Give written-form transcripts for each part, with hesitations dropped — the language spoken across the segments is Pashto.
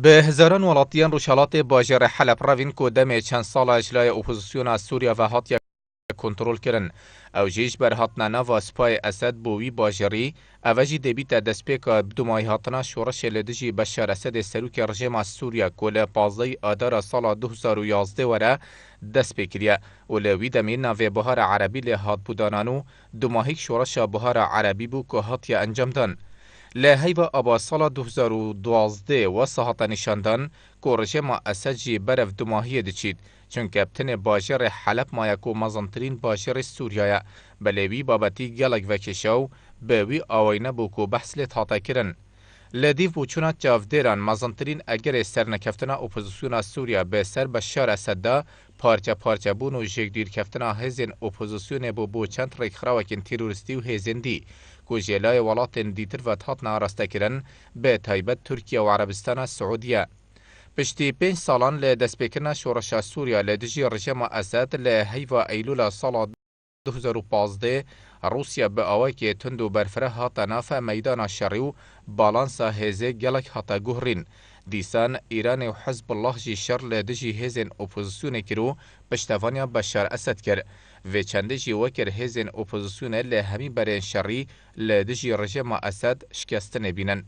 به هزاران وڵاتیان ڕووشەڵاتی باژێڕی حەلب ڕەڤین کۆ دەمێ چەند ساڵە ژلای ئۆپۆزیسیۆنا سووریا و هاتیە کنترۆلکردن ئەو ژیش بەرهاتنە ناڤا سوپای ئەسەد بۆ وی باژێڕی ئەڤەژی دەبیتە دەستپێکە بدومای هاتنە شۆڕەشێ لە دژی بەشار ئەسەدێ سەرۆکی ڕژێما سووریا کۆ لە 15 ئادارە ساڵا 2011 وەرە دەست پێ کردیە و لە وی دەمێ ناوێ بەهارە عەرەبی لێ هاتبوودانان و دوماهیک شۆڕەشە بەهارە عەرەبی بوو کە هاتیە ئەنجامدان. لی هیوا آبا سال 2012 و ساعت نشاندن که رژیم اسد جی برف دو ماهی دچید چون کپتن باجر حلب مایکو مزنترین باجر سوریه بلوی بابتی گلگ و کشاو به وی آوینه بو کو بحث لیت هاتا کرن. لدیف بوچونا چافدران مزنترین اگر سرنکفتنا اپوزیسیونا سوریا به سر بشار اسد دا پارچه بون و جگدیر کفتنا هزین اپوزیسیون بو چند ریخراوکین تیروریستی و هزین دی که جلای ولاتن دیتر و تاتنا راسته کرن به تایبت ترکیه و عربستان سعودیه. پشتی 5 سالان لی دستپیکرنا شورشا سوریا لدجی رژیم اسد لی هیوا ایلول سال 2015 روسیا به آوای که تندو برفره هاتا نافع میدان شری و بالانسا هزه گلک هاتا گهرین. دیسان ایران و حزب الله جی شر لدجی هزین اپوزیسیون کرو پشتوانیا بشار اسد کرد و چنده جی وکر هزین اپوزیسیون لی همی برین شری لدجی رژیم اسد شکستن بینن.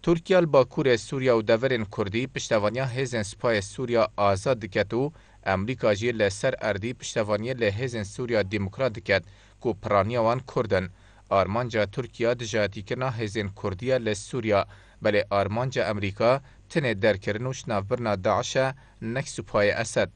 ترکیه باکور سوریا و دورین کردی پشتوانیا هزین سپای سوریا آزاد دکتو امریکا جی لسر اردی پشتوانی لهزین سوریا دموکرات دکت کو پرانیا وان کردن. آرمانجا ترکیه دجاتی کنا هزین کردیا لسوریا بله آرمانجا امریکا تنه درکرنوش نافبرنا داعش نک سپای اسد.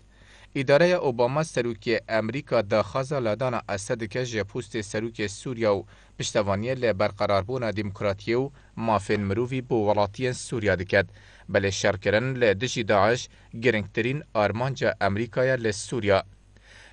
اداره اوباما سروکی امریکا داخازا لادانا اسد که جپوست سروکی سوریا و پشتوانی لبرقراربونا دموکراتی و مافین مروفی بو ولاتین سوریا دکت بله شرکرن لدجی داعش گرنگترین آرمانجا امریکایا لسوریا.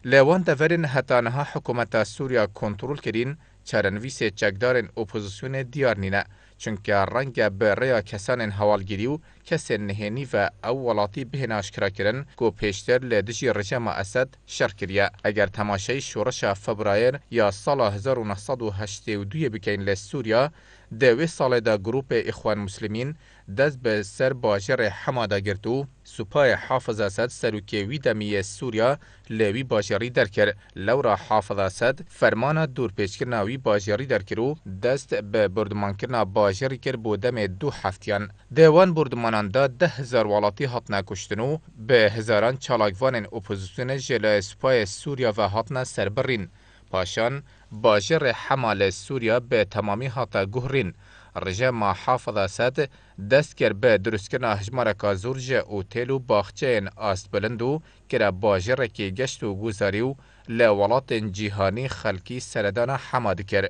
لوان دورین هتانها حکومت سوریا کنترول کرین چرنویس چکدارن اپوزیسیون دیار نینه چونکه رنگ به ریا کسان حوالگیری و کس نهینی و او ولاتی بهن اشکرا کرن که پیشتر لدجی رژیم اسد شرکریه. اگر تماشای شورش فبرایر یا سال 1982 بکین لسوریا دوی سال دا گروپ اخوان مسلمین دست به سر باجر حماده گرتو سپای حافظ اسد سروکی وی دمی سوریا لوی باجری درکر لورا حافظ اسد فرمان دور پیچکرنا وی باجری درکرو دست به بردمان کرنا باجری کر بودم 2 هفتیان. دیوان بردمانان دا 10,000 والاتی هاتنا کشتنو به هزاران چالاکوان اپوزیسیون جلای سپای سوریا و هاتنا سربرین. پاشان باجر حمال سوریا به تمامی هاتا گهرین. رژیم حافظ اسد دست کر به درستکرنا هجمارکا زورج اوتیل و باخچه آست بلندو که باجر که گشت و گوزاریو لولات جیهانی خلکی سردان حماد کر.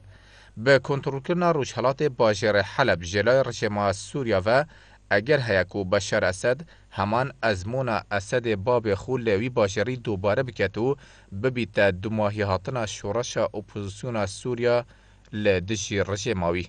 به کنترل کردن روشحالات باجر حلب جلای رژیم سوریا و اگر هیکو بشار اسد همان ازمون اسد باب خو لوی باجری دوباره بکتو ببیت دو ماهی هاتنا شورش اپوزیسیون سوریا لدجی رژیماوی.